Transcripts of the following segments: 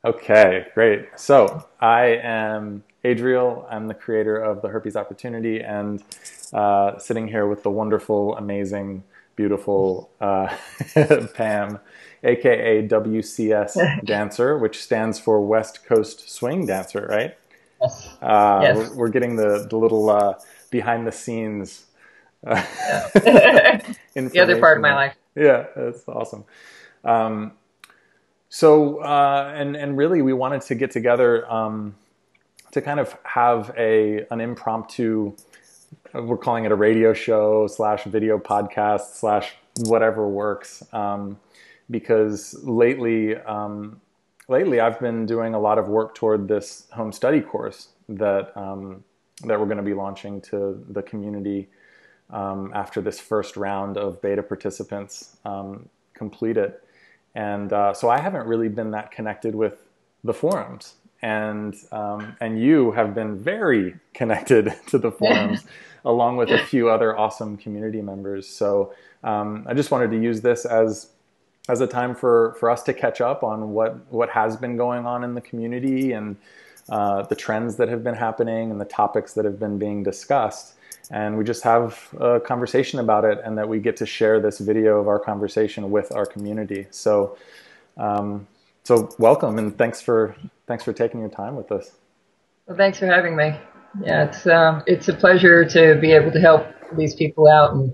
Okay, great. So I am Adriel. I'm the creator of the Herpes Opportunity, and sitting here with the wonderful, amazing, beautiful Pam, aka WCS Dancer, which stands for West Coast Swing Dancer, right? Yes. We're Yes. getting the little behind the scenes uh, Yeah. The other part of information my there. life. Yeah, that's awesome. Um, and really, we wanted to get together to kind of have a an impromptu. We're calling it a radio show slash video podcast slash whatever works. Because lately I've been doing a lot of work toward this home study course that we're going to be launching to the community after this first round of beta participants complete it. And so I haven't really been that connected with the forums, and you have been very connected to the forums, along with a few other awesome community members. So I just wanted to use this as a time for us to catch up on what has been going on in the community, and the trends that have been happening and the topics that have been being discussed. And we just have a conversation about it, and that we get to share this video of our conversation with our community. So welcome, and thanks for taking your time with us. Well, thanks for having me. Yeah, it's a pleasure to be able to help these people out and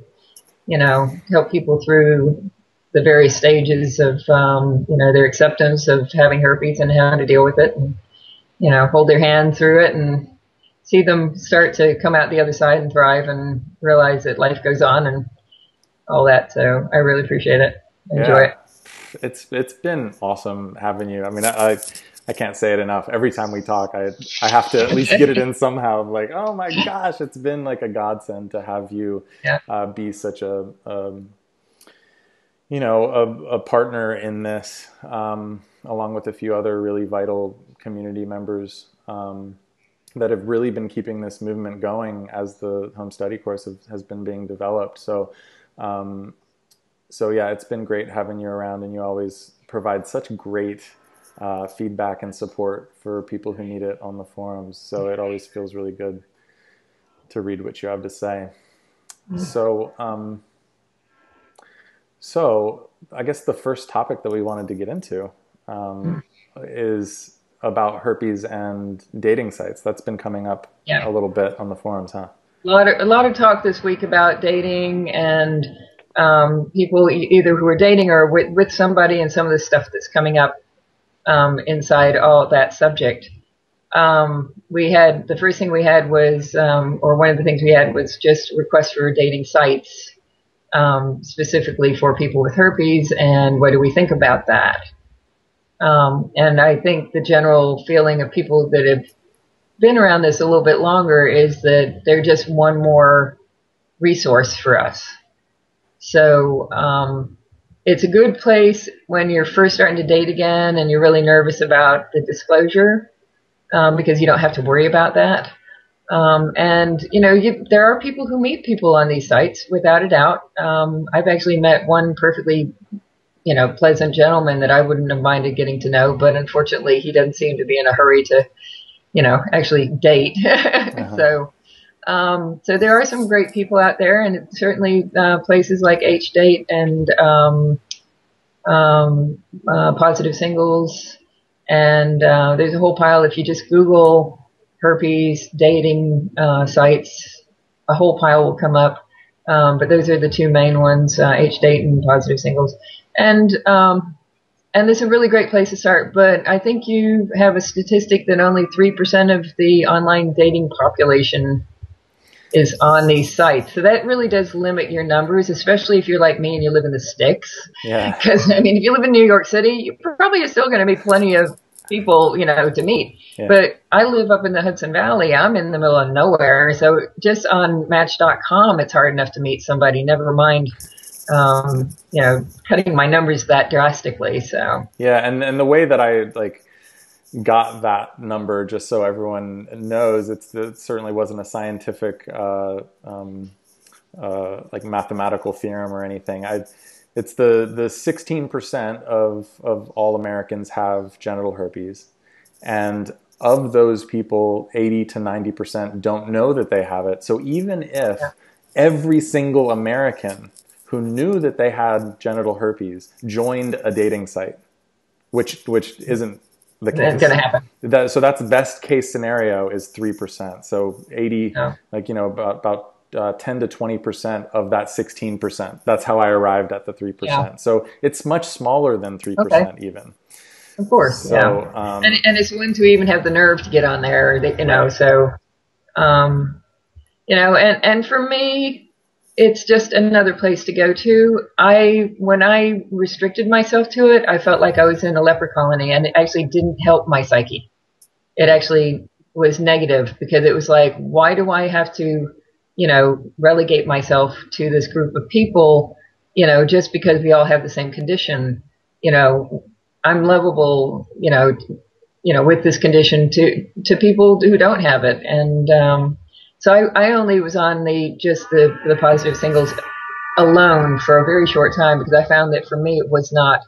help people through the various stages of their acceptance of having herpes and how to deal with it, and hold their hand through it and see them start to come out the other side and thrive and realize that life goes on and all that. So I really appreciate it. Enjoy Yeah, it. it's been awesome having you. I mean, I can't say it enough. Every time we talk, I have to at least get it in somehow. Like, oh my gosh, it's been like a godsend to have you Yeah. be such a partner in this, along with a few other really vital community members that have really been keeping this movement going as the home study course has been being developed. Um, so yeah, it's been great having you around, and you always provide such great feedback and support for people who need it on the forums. So it always feels really good to read what you have to say. So, so I guess the first topic that we wanted to get into is about herpes and dating sites. That's been coming up a Yeah. little bit on the forums, huh? A lot of talk this week about dating and people either who are dating or with somebody, and some of the stuff that's coming up inside all that subject. We had the first thing we had was, or one of the things we had was just requests for dating sites, specifically for people with herpes, and what do we think about that? And I think the general feeling of people that have been around this a little bit longer is that they're just one more resource for us. So it's a good place when you're first starting to date again and you're really nervous about the disclosure, because you don't have to worry about that. And there are people who meet people on these sites, without a doubt. I've actually met one perfectly pleasant gentleman that I wouldn't have minded getting to know, but unfortunately he doesn't seem to be in a hurry to actually date. Uh-huh. So there are some great people out there, and certainly places like HDate and Positive Singles, and there's a whole pile. If you just Google herpes dating sites, a whole pile will come up. But those are the two main ones, HDate and Positive Singles, and it's a really great place to start. But I think you have a statistic that only 3% of the online dating population is on these sites. So that really does limit your numbers, especially if you're like me and you live in the sticks. Yeah. Because, I mean, if you live in New York City, you probably are still going to be plenty of people, to meet. Yeah. But I live up in the Hudson Valley. I'm in the middle of nowhere. So just on Match.com, it's hard enough to meet somebody, never mind cutting my numbers that drastically. So Yeah, and the way that I got that number, just so everyone knows, it certainly wasn't a scientific like mathematical theorem or anything. It's the 16% of all Americans have genital herpes. And of those people, 80 to 90% don't know that they have it. So even if every single American who knew that they had genital herpes joined a dating site, which isn't the It's going case. to happen. So that's best case scenario is 3%. So 80, Oh, like, about 10 to 20% of that 16%. That's how I arrived at the yeah. 3%. So it's much smaller than Okay. 3% even. Of course. Yeah. So, And it's ones who even have the nerve to get on there, right. so, um, and for me, it's just another place to go to. When I restricted myself to it, I felt like I was in a leper colony, and it actually didn't help my psyche. It actually was negative because it was like, why do I have to, relegate myself to this group of people, just because we all have the same condition, you know, I'm lovable, with this condition to people who don't have it. And, so I only was on the positive singles alone for a very short time because I found that for me it was not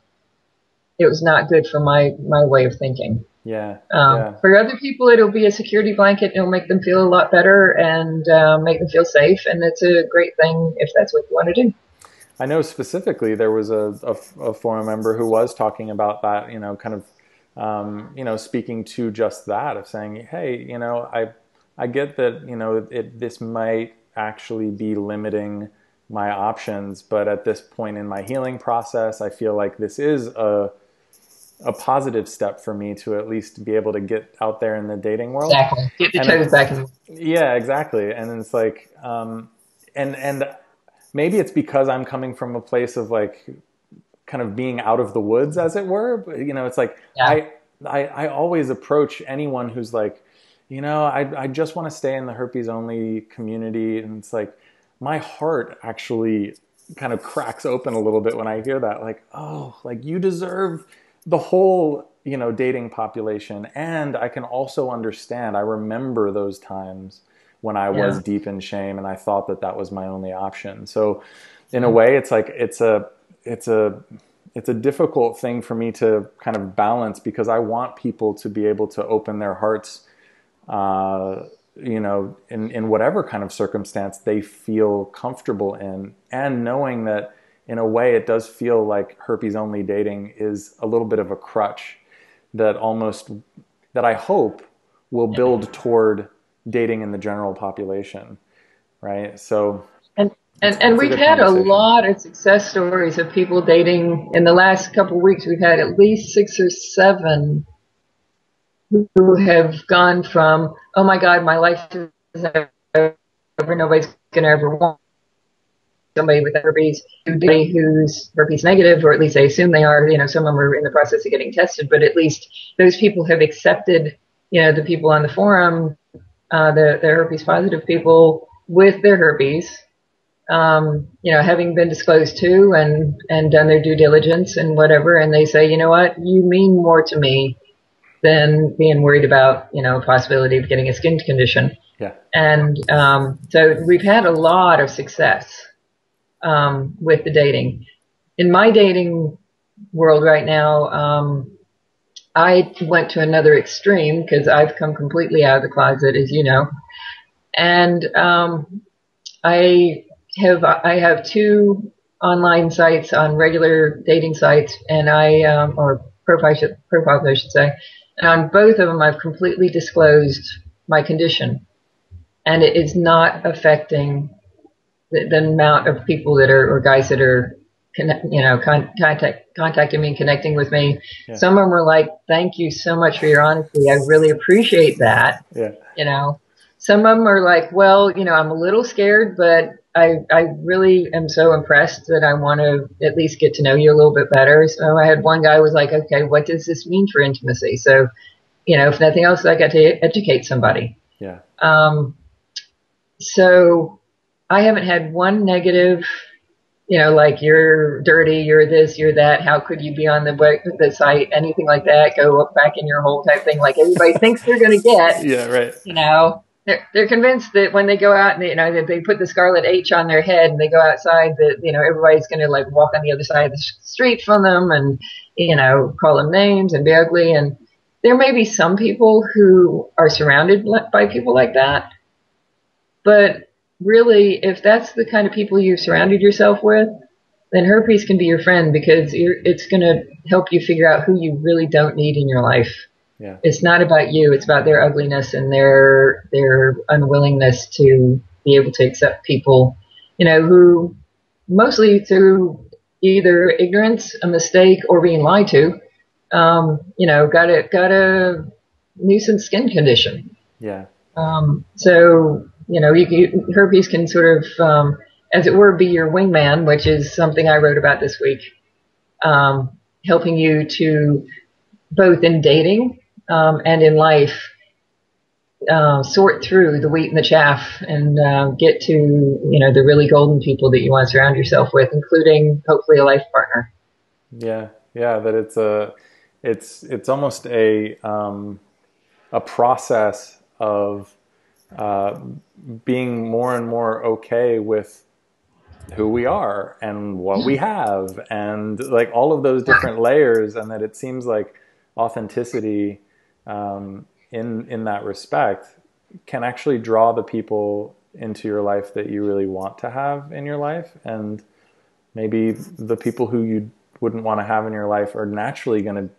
good for my way of thinking. Yeah. Yeah. For other people, it'll be a security blanket. It'll make them feel a lot better and make them feel safe. And it's a great thing if that's what you want to do. I know specifically there was a forum member who was talking about that, kind of, speaking to just that of saying, hey, I get that, this might actually be limiting my options, but at this point in my healing process, I feel like this is a positive step for me to at least be able to get out there in the dating world. Exactly. Get the And toes back in. yeah, exactly. And it's like, and maybe it's because I'm coming from a place of like kind of being out of the woods, as it were. But it's like Yeah. I always approach anyone who's like, I just want to stay in the herpes only community, and it's like my heart actually kind of cracks open a little bit when I hear that. Like, oh, like you deserve the whole dating population, and I can also understand. I remember those times when I was Yeah. deep in shame and I thought that that was my only option. So in a way, it's like it's a difficult thing for me to kind of balance because I want people to be able to open their hearts, in whatever kind of circumstance they feel comfortable in, and knowing that in a way it does feel like herpes only dating is a little bit of a crutch that I hope will build toward dating in the general population, right? So And it's, and it's a we've good had a conversation. lot of success stories of people dating in the last couple of weeks. We've had at least 6 or 7 who have gone from, oh my God, my life is over, nobody's going to ever want somebody with herpes, to somebody who's herpes negative, or at least they assume they are. Some of them are in the process of getting tested, but at least those people have accepted, the people on the forum, the herpes positive people with their herpes, having been disclosed to and done their due diligence and whatever, and they say, you know what, you mean more to me than being worried about, possibility of getting a skin condition. Yeah. And so we've had a lot of success with the dating. In my dating world right now, I went to another extreme because I've come completely out of the closet, as you know, and I have 2 online sites on regular dating sites, and or profiles, I should say. And on both of them, I've completely disclosed my condition, and it is not affecting the amount of people that are, or guys that are, contacting me and connecting with me. Yeah. Some of them are like, "Thank you so much for your honesty. I really appreciate that." Yeah. Some of them are like, "Well, I'm a little scared, but I really am so impressed that I want to at least get to know you a little bit better." So I had one guy who was like, "Okay, what does this mean for intimacy?" So, if nothing else, I got to educate somebody. Yeah. So I haven't had one negative, like you're dirty, you're this, you're that. How could you be on the site? Anything like that? Go back in your hole type thing, like everybody thinks they're going to get. Yeah. Right. You know, they're convinced that when they go out and that they put the scarlet H on their head and they go outside, that everybody's going to like walk on the other side of the street from them and call them names and be ugly. And there may be some people who are surrounded by people like that, but really, if that's the kind of people you've surrounded yourself with, then herpes can be your friend, because it's going to help you figure out who you really don't need in your life. Yeah. It's not about you. It's about their ugliness and their unwillingness to be able to accept people, who mostly through either ignorance, a mistake, or being lied to, got a nuisance skin condition. Yeah. So, herpes can sort of, as it were, be your wingman, which is something I wrote about this week, helping you to both in dating and in life sort through the wheat and the chaff and get to the really golden people that you want to surround yourself with, including hopefully a life partner. Yeah, that it's almost a process of being more and more okay with who we are and what we have, and like all of those different layers, and that it seems like authenticity in that respect can actually draw the people into your life that you really want to have in your life, and maybe the people who you wouldn't want to have in your life are naturally going to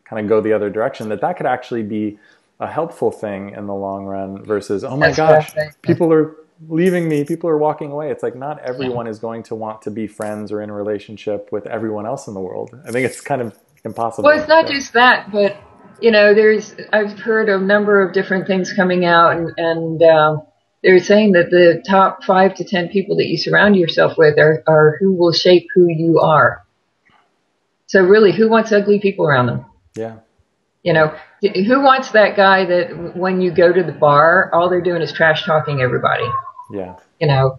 kind of go the other direction. That could actually be a helpful thing in the long run versus, oh my gosh, people are leaving me, people are walking away. It's like not everyone is going to want to be friends or in a relationship with everyone else in the world. I think it's kind of impossible. Well, it's not just that, but I've heard a number of different things coming out, and they're saying that the top 5 to 10 people that you surround yourself with are who will shape who you are. So really, who wants ugly people around them? Yeah. Who wants that guy that when you go to the bar, all they're doing is trash talking everybody? Yeah.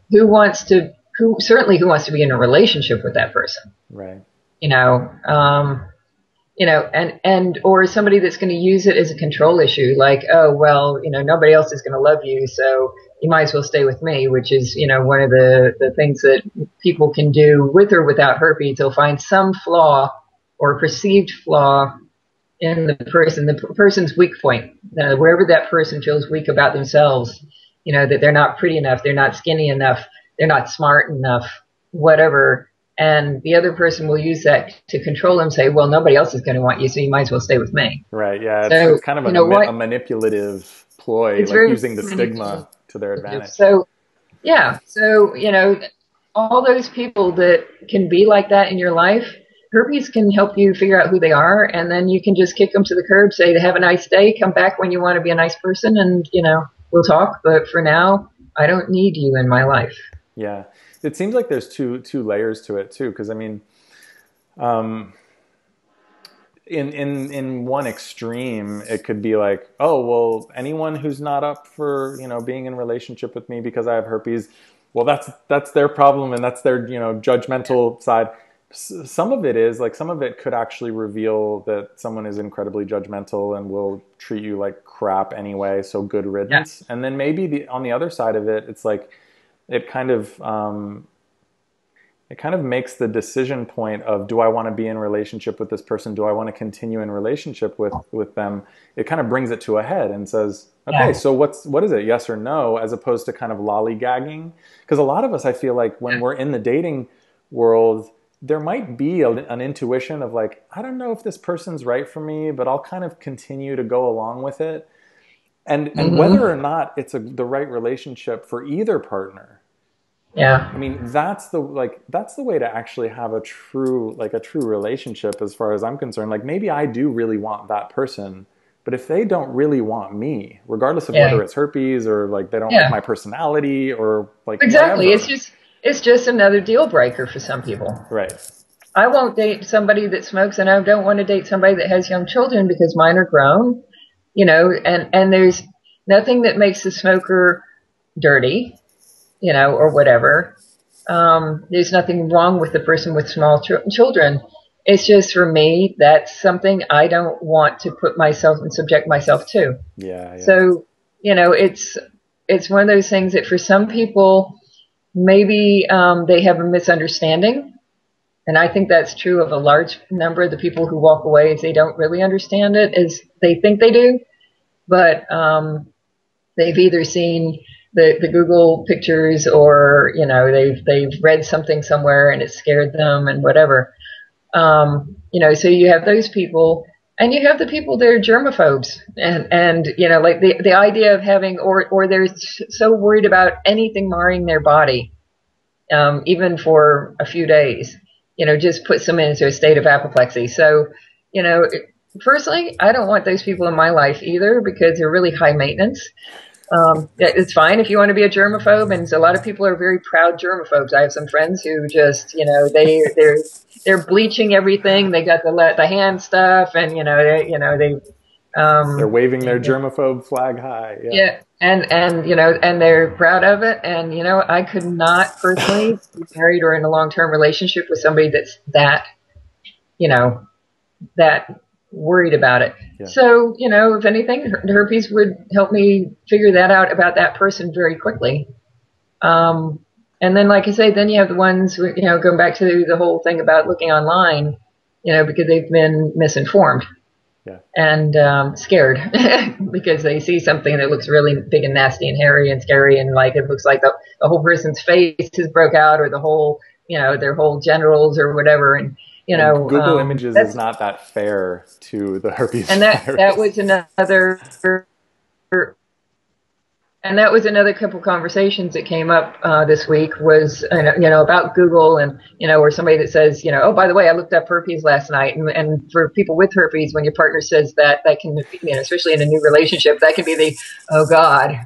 Who wants to be in a relationship with that person? Right. Or somebody that's going to use it as a control issue, like, oh, well, nobody else is going to love you, so you might as well stay with me, which is, one of the things that people can do with or without herpes. They'll find some flaw or perceived flaw in the person's weak point, wherever that person feels weak about themselves, that they're not pretty enough, they're not skinny enough, they're not smart enough, whatever. And the other person will use that to control them, say, well, nobody else is going to want you, so you might as well stay with me. Right, yeah. It's kind of a manipulative ploy, it's like using the stigma to their advantage. So, yeah. So, all those people that can be like that in your life, herpes can help you figure out who they are, and then you can just kick them to the curb, say, have a nice day, come back when you want to be a nice person, and, we'll talk. But for now, I don't need you in my life. Yeah. It seems like there's two layers to it too, because I mean, in one extreme, it could be like, oh well, anyone who's not up for being in a relationship with me because I have herpes, well that's their problem and that's their judgmental side. Some of it is like, some of it could actually reveal that someone is incredibly judgmental and will treat you like crap anyway. So good riddance. Yeah. And then maybe on the other side of it, it's like, it kind of makes the decision point of, do I want to be in a relationship with this person? Do I want to continue in relationship with them? It kind of brings it to a head and says, okay, so what is it? Yes or no, as opposed to kind of lollygagging. Because a lot of us, I feel like when we're in the dating world, there might be an intuition of like, I don't know if this person's right for me, but I'll kind of continue to go along with it. And whether or not it's the right relationship for either partner. Yeah. I mean, that's the way to actually have a true relationship, as far as I'm concerned. Like, maybe I do really want that person, but if they don't really want me, regardless of whether it's herpes or like they don't like my personality or like exactly, whatever. it's just another deal breaker for some people. Right. I won't date somebody that smokes, and I don't want to date somebody that has young children because mine are grown. And there's nothing that makes the smoker dirty, or whatever. There's nothing wrong with the person with small children. It's just, for me, that's something I don't want to put myself and subject myself to. Yeah. So, it's one of those things that for some people, maybe they have a misunderstanding. And I think that's true of a large number of the people who walk away is they don't really understand it as they think they do. But they've either seen the Google pictures or, they've read something somewhere and it scared them and whatever. So you have those people and you have the people that are germaphobes and like the idea of having, or they're so worried about anything marring their body, even for a few days, just puts them into a state of apoplexy. So, personally, I don't want those people in my life either because they're really high maintenance. It's fine if you want to be a germaphobe, and a lot of people are very proud germaphobes. I have some friends who just, they're bleaching everything. They got the hand stuff, and they're waving their germaphobe flag high. Yeah. Yeah, and they're proud of it. And I could not personally be married or in a long-term relationship with somebody that's that worried about it. Yeah. So, if anything, herpes would help me figure that out about that person very quickly. And then, like I say, then you have the ones, going back to the whole thing about looking online, because they've been misinformed. Yeah. And scared because they see something that looks really big and nasty and hairy and scary, and like it looks like the whole person's face has broke out, or the whole, their whole genitals or whatever. And Google Images is not that fair to the herpes and that was another. And that was another couple conversations that came up this week was, about Google and, or somebody that says, oh, by the way, I looked up herpes last night. And for people with herpes, when your partner says that can, especially in a new relationship, that can be oh God,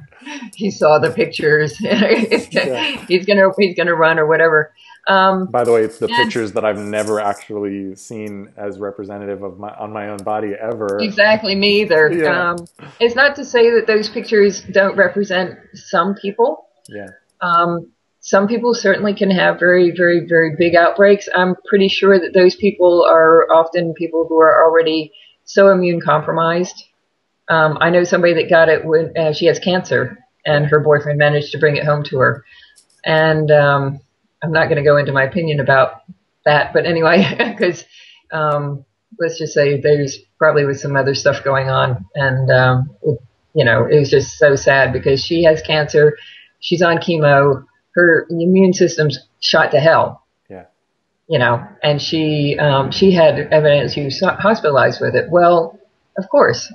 he saw the pictures. He's gonna run or whatever. By the way, it's the pictures that I've never actually seen as representative of on my own body ever. Exactly, me either. Yeah. It's not to say that those pictures don't represent some people. Yeah. Some people certainly can have very, very, very big outbreaks. I'm pretty sure that those people are often people who are already so immune compromised. I know somebody that got it when she has cancer, and her boyfriend managed to bring it home to her. And I'm not going to go into my opinion about that, but anyway, because let's just say there's probably was some other stuff going on, and it was just so sad because she has cancer, she's on chemo, her immune system's shot to hell. Yeah. And she had evidence she was hospitalized with it. Well, of course,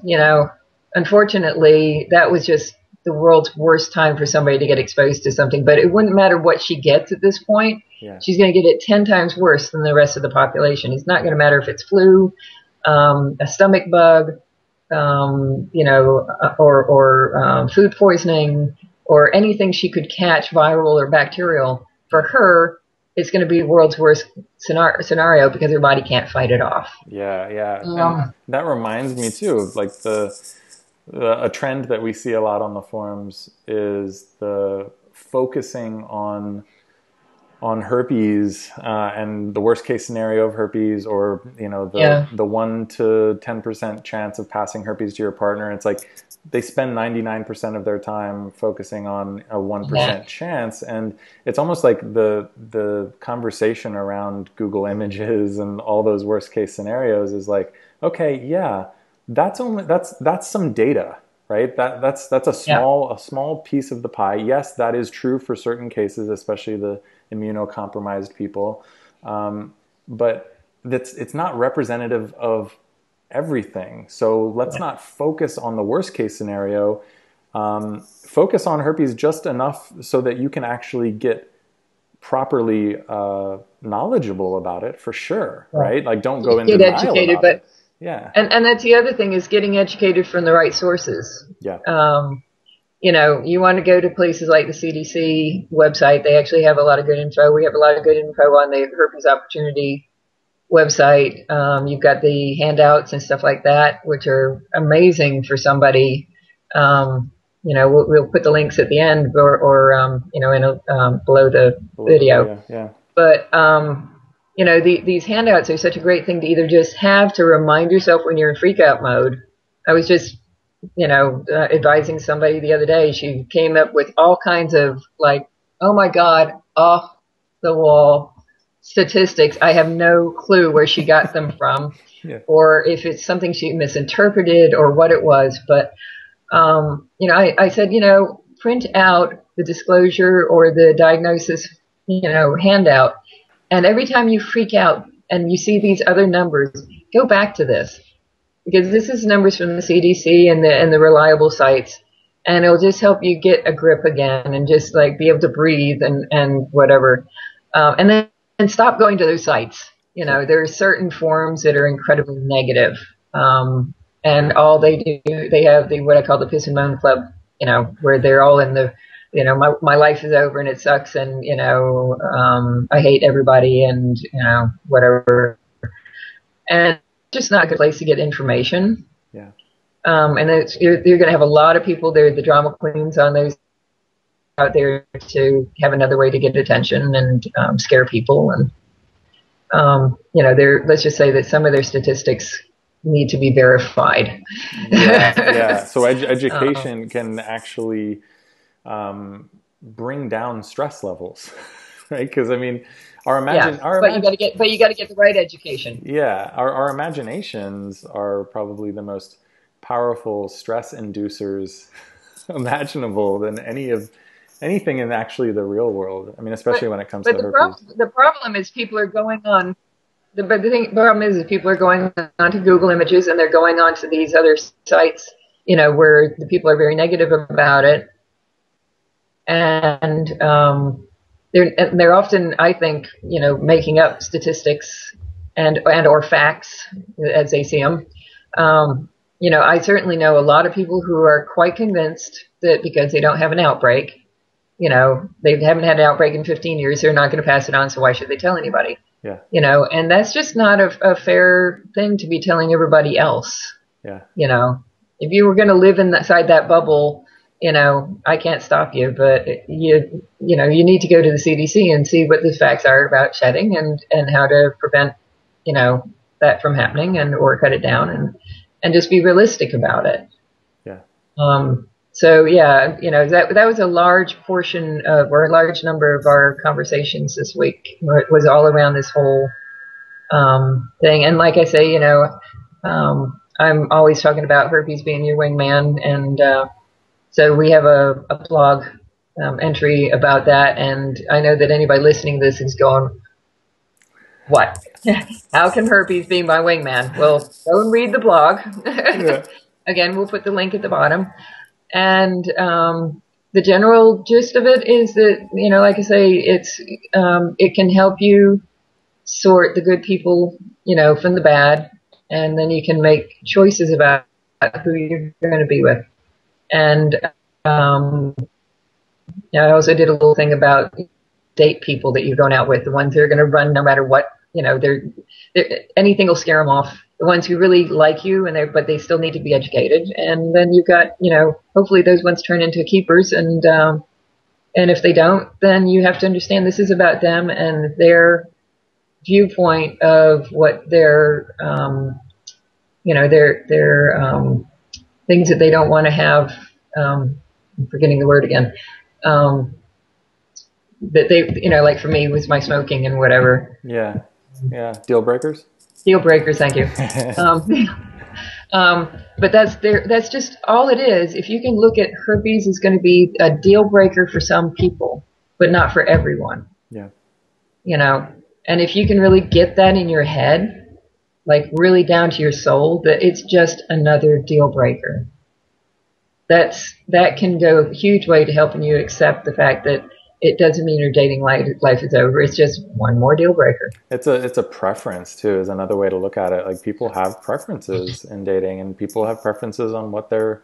unfortunately, that was just the world's worst time for somebody to get exposed to something. But it wouldn't matter what she gets at this point. Yeah. She's going to get it 10 times worse than the rest of the population. It's not going to matter if it's flu, a stomach bug, or food poisoning, or anything she could catch, viral or bacterial. For her, it's going to be the world's worst scenario because her body can't fight it off. Yeah, yeah. And that reminds me too of like a trend that we see a lot on the forums is the focusing on herpes and the worst case scenario of herpes, or the 1 to 10% chance of passing herpes to your partner. It's like they spend 99% of their time focusing on a 1% chance, and it's almost like the conversation around Google Images and all those worst case scenarios is like, okay, yeah, that's some data, right? That's a small piece of the pie. Yes, that is true for certain cases, especially the immunocompromised people, but it's not representative of everything. So let's not focus on the worst case scenario. Focus on herpes just enough so that you can actually get properly knowledgeable about it, for sure, right? Like don't go into denial educated, about it. Yeah. And that's the other thing is getting educated from the right sources. Yeah. You want to go to places like the CDC website. They actually have a lot of good info. We have a lot of good info on the Herpes Opportunity website. You've got the handouts and stuff like that, which are amazing for somebody. We'll put the links at the end or below the video. Yeah. But, these handouts are such a great thing to either just have to remind yourself when you're in freak out mode. I was just advising somebody the other day. She came up with all kinds of like, oh my God, off the wall statistics. I have no clue where she got them from, Yeah. or if it's something she misinterpreted or what it was. But, I said, print out the disclosure or the diagnosis, handout. And every time you freak out and you see these other numbers, go back to this, because this is numbers from the CDC and the reliable sites, and it'll just help you get a grip again and just like be able to breathe and whatever, and then and stop going to those sites. Sure. There are certain forums that are incredibly negative, and all they do, they have the what I call the piss and moan club, where they're all in the my life is over and it sucks, and I hate everybody, and whatever, and just not a good place to get information. Yeah. And you're going to have a lot of people there, the drama queens on those out there to have another way to get attention and scare people. And, let's just say that some of their statistics need to be verified. Yeah. Yeah. So education can actually bring down stress levels, right? Because I mean, but you got to get the right education. Yeah, our imaginations are probably the most powerful stress inducers imaginable than anything in actually the real world. I mean, especially when it comes to herpes. The problem is people are going on. The problem is people are going on to Google Images, and they're going on to these other sites, where the people are very negative about it, and they're often, I think, making up statistics and or facts as they see them. I certainly know a lot of people who are quite convinced that because they don't have an outbreak, they haven't had an outbreak in 15 years, they're not going to pass it on, so why should they tell anybody? Yeah. And that's just not a fair thing to be telling everybody else. Yeah. If you were going to live inside that bubble, I can't stop you, but you need to go to the CDC and see what the facts are about shedding and how to prevent, that from happening or cut it down and just be realistic about it. Yeah. So yeah, that was a large portion of, or a large number of our conversations this week was all around this whole, thing. And like I say, I'm always talking about herpes being your wingman, and, so we have a blog entry about that, and I know that anybody listening to this is going, what? How can herpes be my wingman? Well, go and read the blog. Yeah. Again, we'll put the link at the bottom. And the general gist of it is that, like I say, it can help you sort the good people, from the bad, and then you can make choices about who you're going to be with. And I also did a little thing about date people that you're going out with, the ones that are going to run no matter what. They're anything will scare them off. The ones who really like you, but they still need to be educated. And then you've got, hopefully those ones turn into keepers. And if they don't, then you have to understand this is about them and their viewpoint of what their things that they don't want to have. I'm forgetting the word again. That they, like for me, was my smoking and whatever. Yeah. Yeah. Deal breakers? Deal breakers, thank you. But that's just all it is. If you can look at herpes is going to be a deal breaker for some people, but not for everyone. Yeah. And if you can really get that in your head, like really down to your soul, that it's just another deal breaker. That can go a huge way to helping you accept the fact that it doesn't mean your dating life is over. It's just one more deal breaker. It's a preference too, is another way to look at it. Like people have preferences in dating, and people have preferences on what they're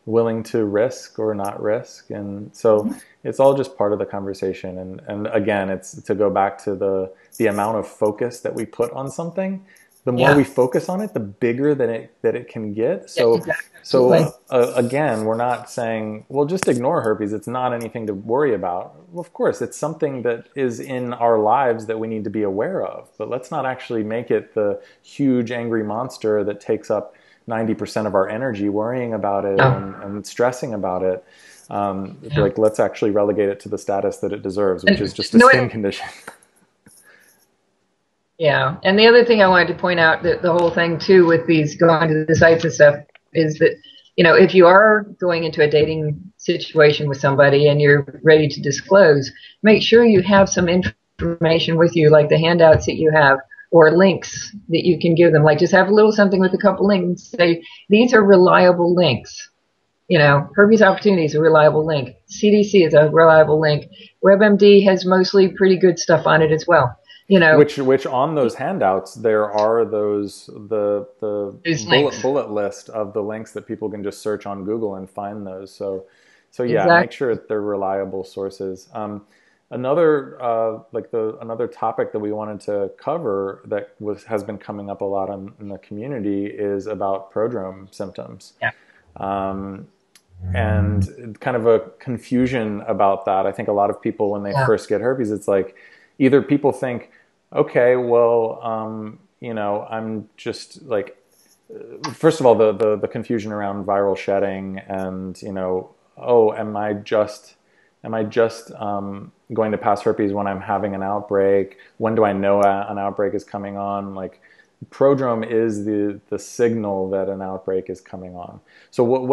willing to risk or not risk. And so it's all just part of the conversation. And again, it's to go back to the amount of focus that we put on something. The more we focus on it, the bigger that it can get. So, exactly. Again, we're not saying, well, just ignore herpes. It's not anything to worry about. Well, of course, it's something that is in our lives that we need to be aware of. But let's not actually make it the huge angry monster that takes up 90% of our energy worrying about it Oh. and stressing about it. Like, let's actually relegate it to the status that it deserves, which is And just a you know skin what? condition. Yeah. And the other thing I wanted to point out, that the whole thing too with these going to the sites and stuff, is that, if you are going into a dating situation with somebody and you're ready to disclose, make sure you have some information with you, like the handouts that you have, or links that you can give them. Like, just have a little something with a couple links. Say, these are reliable links. Herpes Opportunity is a reliable link. CDC is a reliable link. WebMD has mostly pretty good stuff on it as well. Which on those handouts there are the Those links. bullet list of the links that people can just search on Google and find those. So yeah, make Exactly. sure that they're reliable sources. Another topic that we wanted to cover that has been coming up a lot in the community is about prodrome symptoms. Yeah. And kind of a confusion about that. I think a lot of people, when they Yeah. first get herpes, it's like either people think, okay, well, I'm just like, first of all, the confusion around viral shedding and, oh, am I just going to pass herpes when I'm having an outbreak? When do I know an outbreak is coming on? Like, prodrome is the signal that an outbreak is coming on. So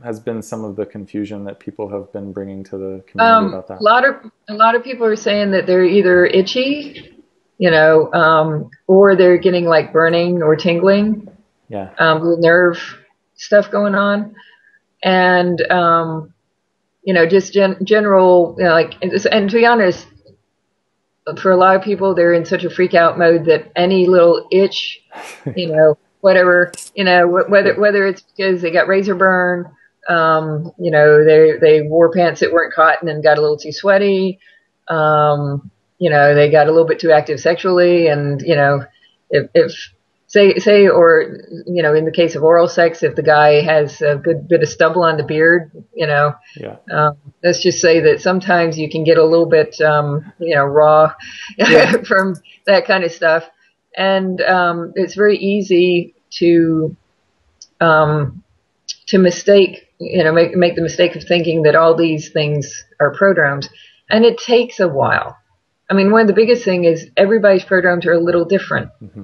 has been some of the confusion that people have been bringing to the community about that? A lot of people are saying that they're either itchy, or they're getting like burning or tingling, Yeah. little nerve stuff going on, and just general, like, and to be honest, for a lot of people, they're in such a freak out mode that any little itch, whatever, whether it's because they got razor burn, they wore pants that weren't cotton and got a little too sweaty, they got a little bit too active sexually, and if say or in the case of oral sex, if the guy has a good bit of stubble on the beard, Yeah. let's just say that sometimes you can get a little bit raw Yeah. from that kind of stuff, and it's very easy to mistake, make the mistake of thinking that all these things are prodromes, and it takes a while. I mean, one of the biggest thing is everybody's prodromes are a little different. Mm-hmm.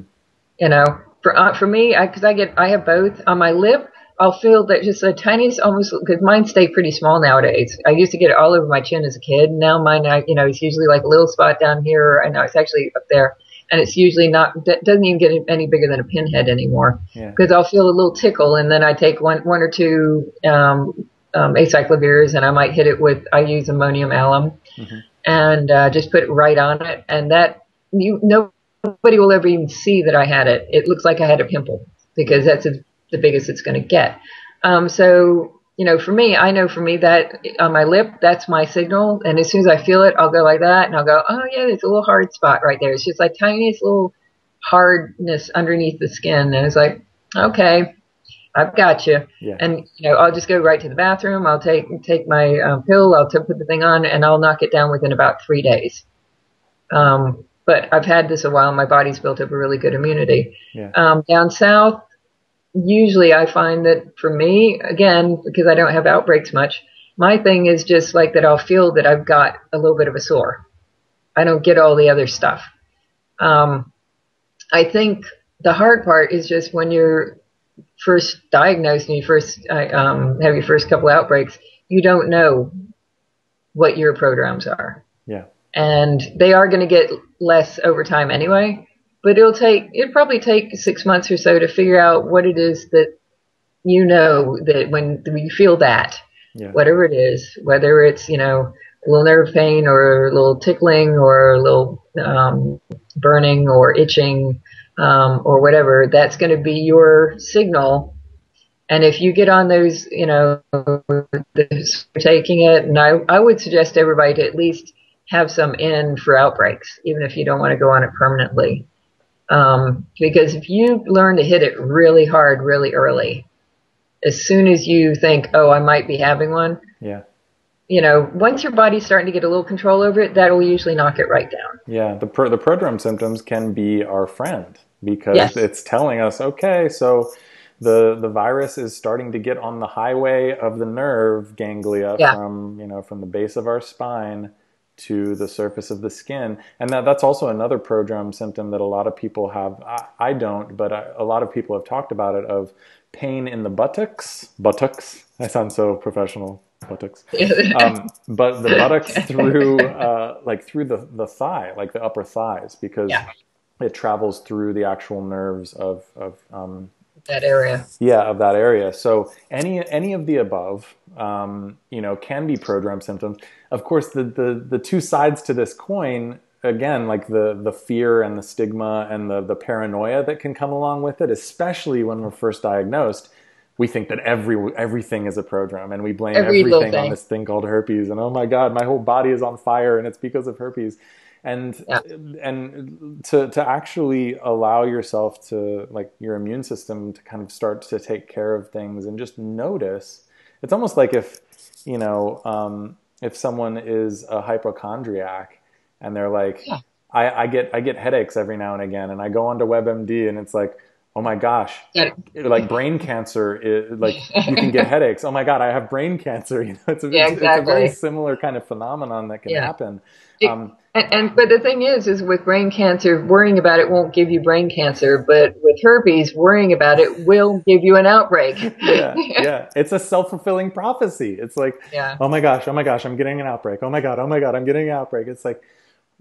For me, because I have both on my lip. I'll feel that just the tiniest, almost, because mine stay pretty small nowadays. I used to get it all over my chin as a kid. Now mine, it's usually like a little spot down here. I know it's actually up there, and it's usually doesn't even get any bigger than a pinhead anymore. Yeah. Because I'll feel a little tickle, and then I take one or two acyclovirs, and I might hit it with, I use ammonium alum, Mm-hmm. and just put it right on it, and that nobody will ever even see that I had it. It looks like I had a pimple, because that's the biggest it's going to get. So, for me, I know for me that on my lip, that's my signal. And as soon as I feel it, I'll go like that, and I'll go, oh yeah, there's a little hard spot right there. It's just like tiniest little hardness underneath the skin. And it's like, okay, I've got you. Yeah. And, I'll just go right to the bathroom. I'll take my pill. I'll put the thing on, and I'll knock it down within about 3 days. But I've had this a while. My body's built up a really good immunity. Yeah. Down south, usually I find that for me, again, because I don't have outbreaks much, my thing is just like that I'll feel that I've got a little bit of a sore. I don't get all the other stuff. I think the hard part is just when you're first diagnosed and you first have your first couple outbreaks, you don't know what your prodromes are. Yeah. And they are going to get less over time anyway. But it'll probably take 6 months or so to figure out what it is that that when you feel that, Yeah. whatever it is, whether it's, a little nerve pain or a little tickling or a little burning or itching or whatever, that's going to be your signal. And if you get on those, taking it, and I would suggest everybody to at least have some in for outbreaks, even if you don't want to go on it permanently. Because if you learn to hit it really hard, really early, as soon as you think, oh, I might be having one, Yeah. Once your body's starting to get a little control over it, that'll usually knock it right down. Yeah. The prodrome symptoms can be our friend, because Yes. it's telling us, okay, so the virus is starting to get on the highway of the nerve ganglia Yeah. from, from the base of our spine to the surface of the skin. And that's also another prodrome symptom that a lot of people have. I don't, but a lot of people have talked about it, of pain in the buttocks. I sound so professional. Buttocks. But the buttocks through, like through the thigh, like the upper thighs, because Yeah. it travels through the actual nerves of That area. yeah, of that area. So any of the above, can be prodrome symptoms. Of course, the two sides to this coin, again, like the fear and the stigma and the paranoia that can come along with it, especially when we're first diagnosed. We think that everything is a prodrome, and we blame Every little everything on thing. this thing called herpes. And oh my God, my whole body is on fire, and it's because of herpes. And Yeah. to actually allow yourself to, like, your immune system to kind of start to take care of things and just notice. It's almost like if someone is a hypochondriac and they're like, Yeah. I get headaches every now and again, and I go onto WebMD and it's like, oh my gosh, Yeah. like brain cancer like you can get headaches. Oh my God, I have brain cancer. Yeah, It's a very exactly. similar kind of phenomenon that can Yeah. happen. It, but the thing is with brain cancer, worrying about it won't give you brain cancer, but with herpes, worrying about it will give you an outbreak. Yeah, yeah. It's a self-fulfilling prophecy. It's like, Yeah. oh my gosh, I'm getting an outbreak. Oh my God, I'm getting an outbreak. It's like,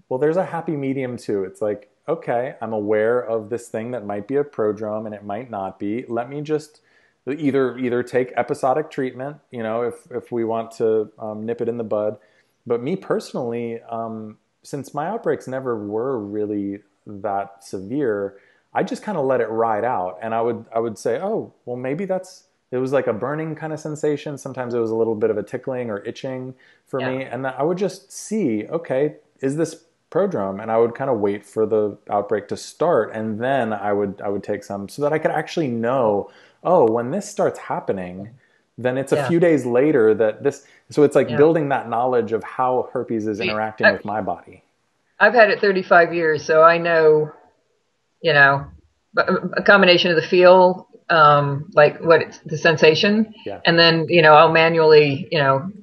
well, there's a happy medium too. It's like, okay, I'm aware of this thing that might be a prodrome and it might not be. Let me just either take episodic treatment, if we want to nip it in the bud. But me personally, since my outbreaks never were really that severe, I just kind of let it ride out, and I would say, oh, well, maybe it was like a burning kind of sensation. Sometimes it was a little bit of a tickling or itching for Yeah. me, and I would just see, okay, is this prodrome? And I would kind of wait for the outbreak to start, and then I would take some so that I could actually know, oh, when this starts happening, then it's a Yeah. few days later that this. So it's like Yeah. building that knowledge of how herpes is See, interacting with my body. I've had it 35 years, so I know, you know, a combination of the feel, like what it's the sensation, Yeah. and then, I'll manually,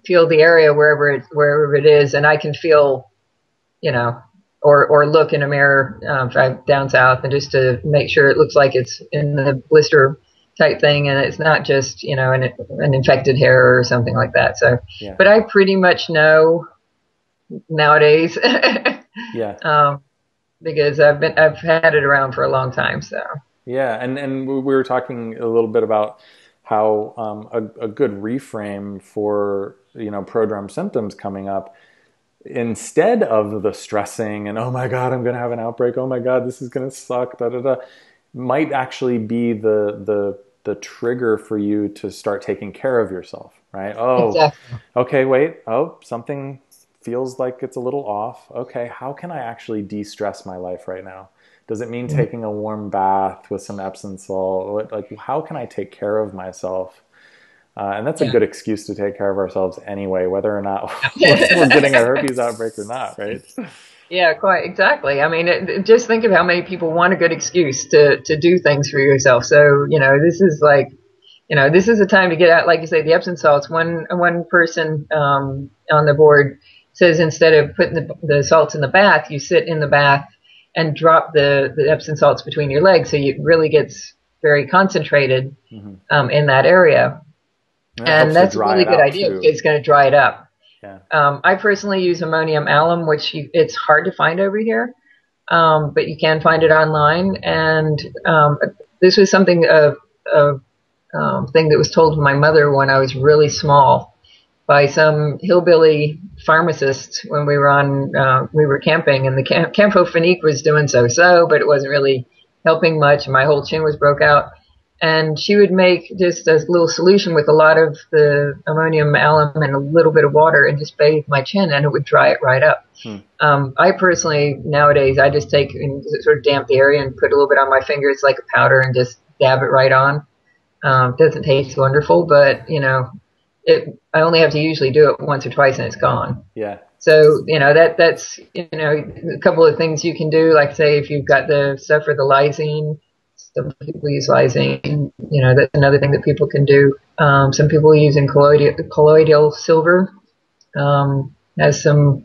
feel the area wherever it is, and I can feel, you know, or look in a mirror, if I'm down south, and just to make sure it looks like it's in the blister type thing, and it's not just, an infected hair or something like that. So, Yeah. but I pretty much know nowadays, Yeah. because I've had it around for a long time. So Yeah, and we were talking a little bit about how a good reframe for prodrome symptoms coming up, instead of the stressing and oh my God, I'm going to have an outbreak, oh my God, this is going to suck, da da da, might actually be the trigger for you to start taking care of yourself, right? Oh, exactly. okay, wait, oh, something feels like it's a little off. Okay, how can I actually de-stress my life right now? Does it mean taking a warm bath with some Epsom salt? Like, how can I take care of myself? And that's a Yeah. good excuse to take care of ourselves anyway, whether or not we're getting a herpes outbreak or not, right? Yeah, quite exactly. I mean, just think of how many people want a good excuse to do things for yourself. So, this is like, this is a time to get out, like you say, the Epsom salts. One person on the board says instead of putting the salts in the bath, you sit in the bath and drop the Epsom salts between your legs, so it really gets very concentrated in that area. And that And helps to that's a dry really it good out idea because too. it's going to dry it up. Yeah. I personally use ammonium alum, which it's hard to find over here, but you can find it online. And this was something thing that was told to my mother when I was really small by some hillbilly pharmacist when we were camping, and the Campo Finique was doing so, but it wasn't really helping much. My whole chin was broke out. And she would make just a little solution with a lot of the ammonium alum and a little bit of water and just bathe my chin, and it would dry it right up. I personally, nowadays, I just take and sort of damp the area and put a little bit on my finger. It's like a powder, and just dab it right on. Doesn't taste wonderful, but, I only have to usually do it once or twice and it's gone. Yeah. So, that's, a couple of things you can do. Like, say, if you've got the stuff for the lysine, some people use lysine, that's another thing that people can do. Some people are using colloidal silver. Has some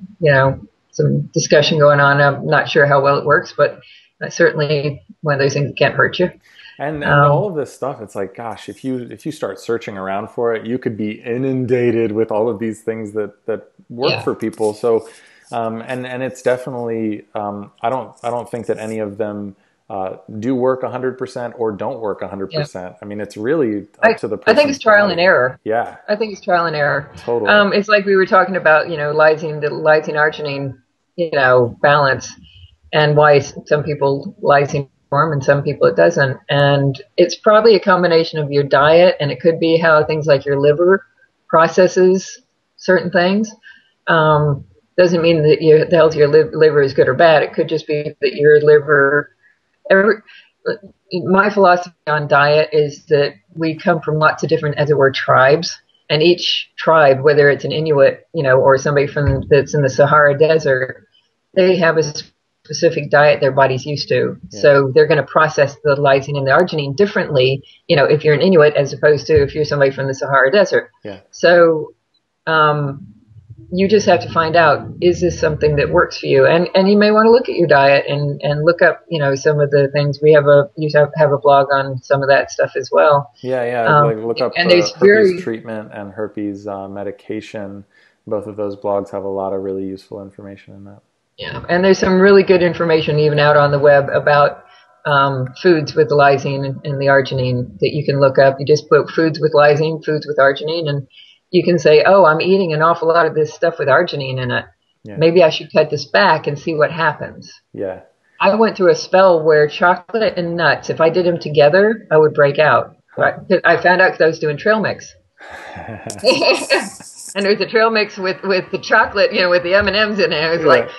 discussion going on. I'm not sure how well it works, but certainly one of those things that can't hurt you. And all Um, of this stuff, it's like, gosh, if you start searching around for it, you could be inundated with all of these things that work yeah, for people. So, and it's definitely, I don't think that any of them do work 100% or don't work yeah. 100%. I mean, it's really up I to the I think it's person's trial and body. error. Yeah, I think it's trial and error. totally. It's like we were talking about, the lysine arginine, balance, and why some people lysine form and some people it doesn't. And it's probably a combination of your diet, and it could be how things like your liver processes certain things. Um, doesn't mean that the health of your liver is good or bad. It could just be that your liver. Every, my philosophy on diet is that we come from lots of different, as it were, tribes, and each tribe, whether it's an Inuit, or somebody from that's in the Sahara Desert, they have a specific diet their body's used to. Yeah, So they're going to process the lysine and the arginine differently, if you're an Inuit as opposed to if you're somebody from the Sahara Desert. yeah. So um, you just have to find out, is this something that works for you? And you may want to look at your diet and look up, some of the things. We have a blog on some of that stuff as well. Yeah, yeah. Um, Like look up and there's herpes very, treatment and herpes medication. Both of those blogs have a lot of really useful information in that. yeah, and there's some really good information even out on the web about foods with the lysine and the arginine that you can look up. You just put foods with lysine, foods with arginine, and you can say, oh, I'm eating an awful lot of this stuff with arginine in it. Yeah, Maybe I should cut this back and see what happens. yeah. I went through a spell where chocolate and nuts, if I did them together, I would break out. Huh. I found out because I was doing trail mix. And there's a trail mix with the chocolate, with the M&Ms in it. I was like,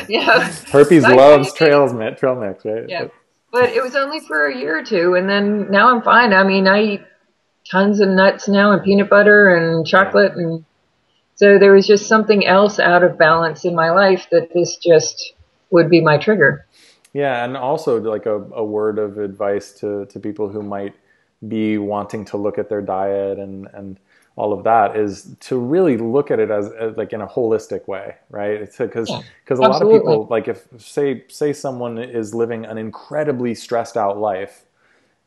Yeah. oh, Herpes Nice loves thinking. trail mix, right? Yeah. But it was only for a year or two, and then now I'm fine. I mean, I eat tons of nuts now and peanut butter and Yeah. chocolate, and so there was just something else out of balance in my life that this just would be my trigger. Yeah, and also like a word of advice to people who might be wanting to look at their diet and all of that is to really look at it as like in a holistic way, right? It's Yeah, because a lot of absolutely. people like if say someone is living an incredibly stressed out life,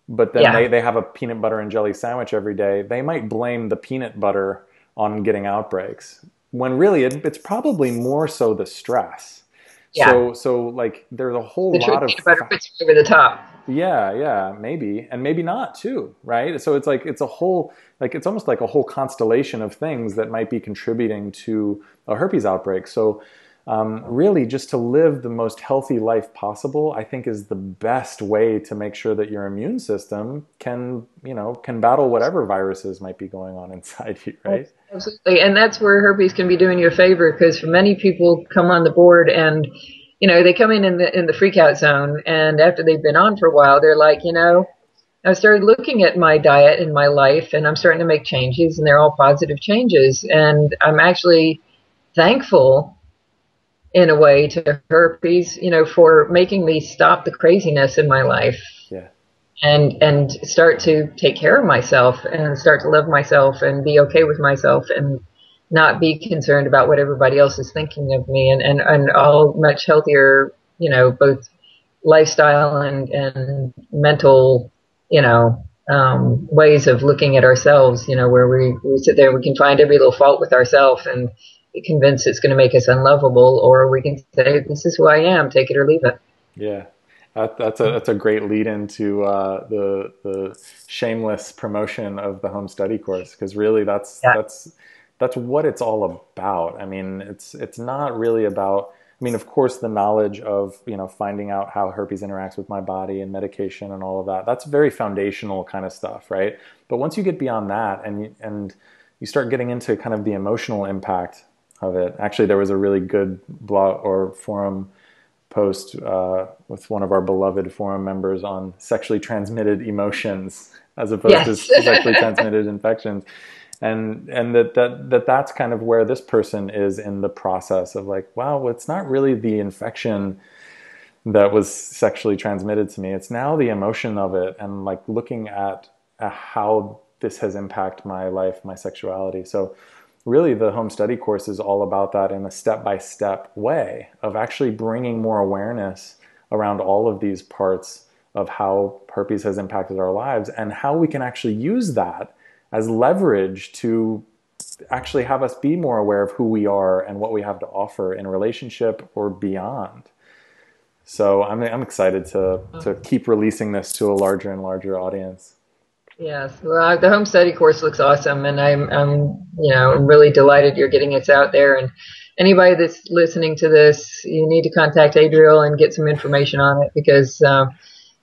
but then Yeah, they have a peanut butter and jelly sandwich every day, they might blame the peanut butter on getting outbreaks when really it's probably more so the stress. yeah. So like there's a whole The lot of peanut butter puts me over the top. yeah, maybe, and maybe not too, right? So it's like it's a whole like it's almost like a whole constellation of things that might be contributing to a herpes outbreak. So really, just to live the most healthy life possible, I think is the best way to make sure that your immune system can battle whatever viruses might be going on inside you, right? Absolutely. And that's where herpes can be doing you a favor, because for many people come on the board and, they come in the freak out zone, and after they've been on for a while, they're like, I started looking at my diet and my life, and I'm starting to make changes, and they're all positive changes. And I'm actually thankful in a way to herpes, for making me stop the craziness in my life Yeah, and start to take care of myself and start to love myself and be okay with myself and not be concerned about what everybody else is thinking of me, and all much healthier, both lifestyle and mental, ways of looking at ourselves, where we sit there and we can find every little fault with ourselves and be convinced it's going to make us unlovable, or we can say, this is who I am, take it or leave it. yeah. That's a great lead into the shameless promotion of the home study course because really Yeah. that's what it's all about. I mean, it's not really about. I mean, of course, the knowledge of finding out how herpes interacts with my body and medication and all of that. That's very foundational kind of stuff, right? But once you get beyond that and you start getting into kind of the emotional impact of it. Actually, there was a really good blog or forum post with one of our beloved forum members on sexually transmitted emotions as opposed to Yes. sexually transmitted infections, and that's kind of where this person is in the process of like, wow, well, it's not really the infection that was sexually transmitted to me. It's now the emotion of it and like looking at how this has impacted my life, my sexuality. So really the home study course is all about that in a step-by-step way of actually bringing more awareness around all of these parts of how herpes has impacted our lives and how we can actually use that as leverage to actually have us be more aware of who we are and what we have to offer in a relationship or beyond. So I'm excited to keep releasing this to a larger and larger audience. Yes, well, the home study course looks awesome, and I'm really delighted you're getting it out there. And anybody that's listening to this, you need to contact Adriel and get some information on it because,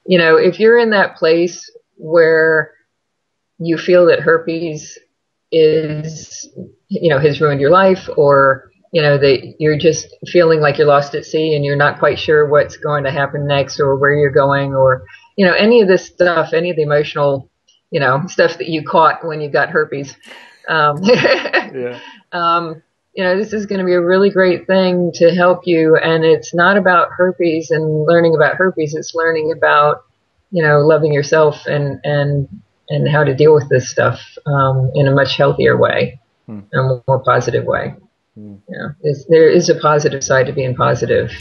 if you're in that place where you feel that herpes is, has ruined your life, or that you're just feeling like you're lost at sea and you're not quite sure what's going to happen next or where you're going, or any of this stuff, any of the emotional stuff that you caught when you got herpes. Yeah. This is going to be a really great thing to help you. And it's not about herpes and learning about herpes. It's learning about, loving yourself and how to deal with this stuff, in a much healthier way, in a more positive way. There is a positive side to being positive.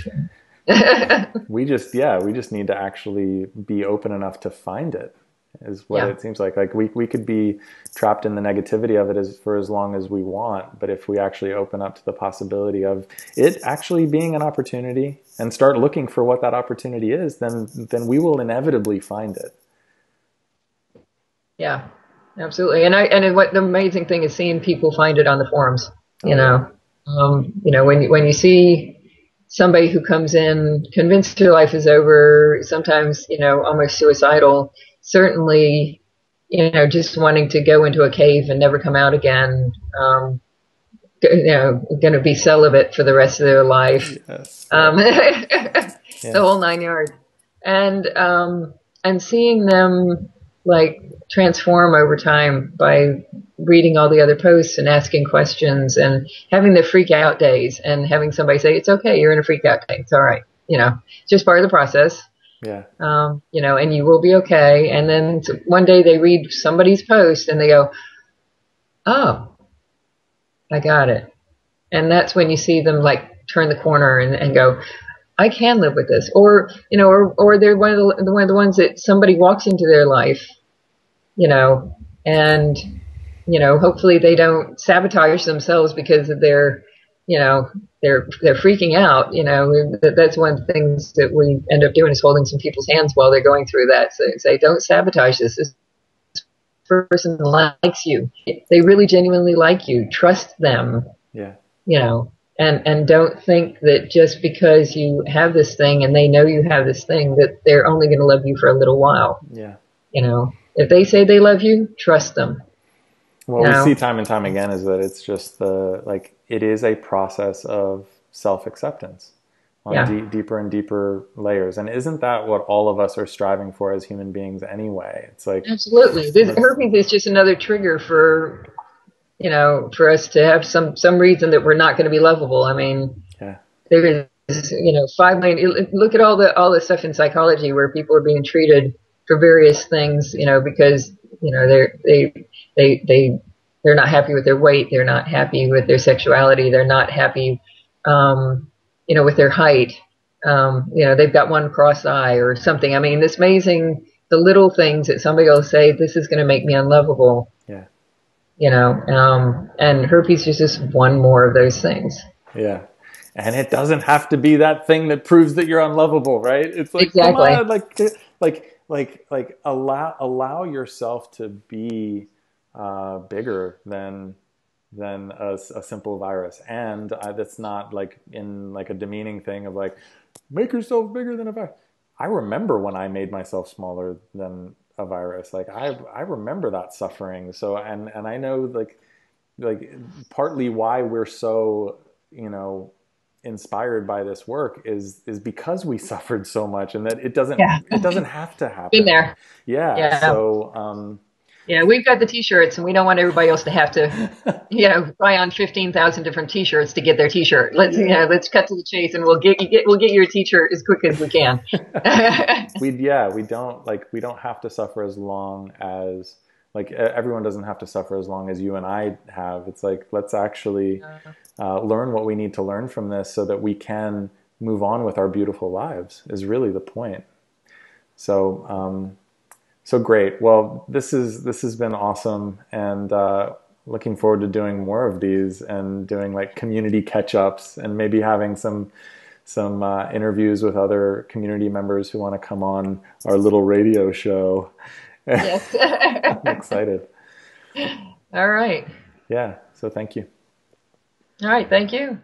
We just need to actually be open enough to find it is what it seems like. Like we could be trapped in the negativity of it for as long as we want. But if we actually open up to the possibility of it actually being an opportunity and start looking for what that opportunity is, then we will inevitably find it. Yeah, absolutely. And what the amazing thing is seeing people find it on the forums, when you see somebody who comes in convinced their life is over, sometimes, almost suicidal, certainly, just wanting to go into a cave and never come out again, going to be celibate for the rest of their life, Yes. The whole 9 yards. And seeing them like transform over time by reading all the other posts and asking questions and having the freak out days and having somebody say, it's okay, you're in a freak out day. It's all right. It's just part of the process. Yeah. And you will be okay. And then one day they read somebody's post and they go, oh, I got it. And that's when you see them like turn the corner and go, I can live with this. Or they're one of the ones that somebody walks into their life, and, hopefully they don't sabotage themselves because of their, they're freaking out. That's one of the things that we end up doing is holding some people's hands while they're going through that. So say, don't sabotage this. This person likes you. They really genuinely like you. Trust them. Yeah. And don't think that just because you have this thing and they know you have this thing that they're only going to love you for a little while. Yeah. If they say they love you, trust them. What we see time and time again is that it's just it is a process of self-acceptance on deeper and deeper layers. And isn't that what all of us are striving for as human beings anyway? It's like, absolutely. This herpes is just another trigger for us to have some reason that we're not going to be lovable. I mean, there is, 5 million, look at all the stuff in psychology where people are being treated for various things, because, they're not happy with their weight. They're not happy with their sexuality. They're not happy, with their height. They've got one cross eye or something. I mean, it's amazing the little things that somebody will say, this is going to make me unlovable. Yeah. And herpes is just one more of those things. Yeah. And it doesn't have to be that thing that proves that you're unlovable, right? It's like, exactly. Come on, allow yourself to be bigger than a simple virus. And that's not like in like a demeaning thing of like, make yourself bigger than a virus. I remember when I made myself smaller than a virus. Like I remember that suffering. So, and I know like partly why we're so, inspired by this work is because we suffered so much and that it doesn't have to happen. Been there. Yeah. So, Yeah, we've got the T-shirts, and we don't want everybody else to have to, buy on 15,000 different T-shirts to get their T-shirt. Yeah. Let's cut to the chase, and we'll get your T-shirt as quick as we can. We don't have to suffer as long as everyone doesn't have to suffer as long as you and I have. It's like, let's actually learn what we need to learn from this so that we can move on with our beautiful lives is really the point. So, so great. Well, this has been awesome, and looking forward to doing more of these and doing like community catch-ups and maybe having some interviews with other community members who want to come on our little radio show. Yes. I'm excited. All right. Yeah. So thank you. All right. Thank you.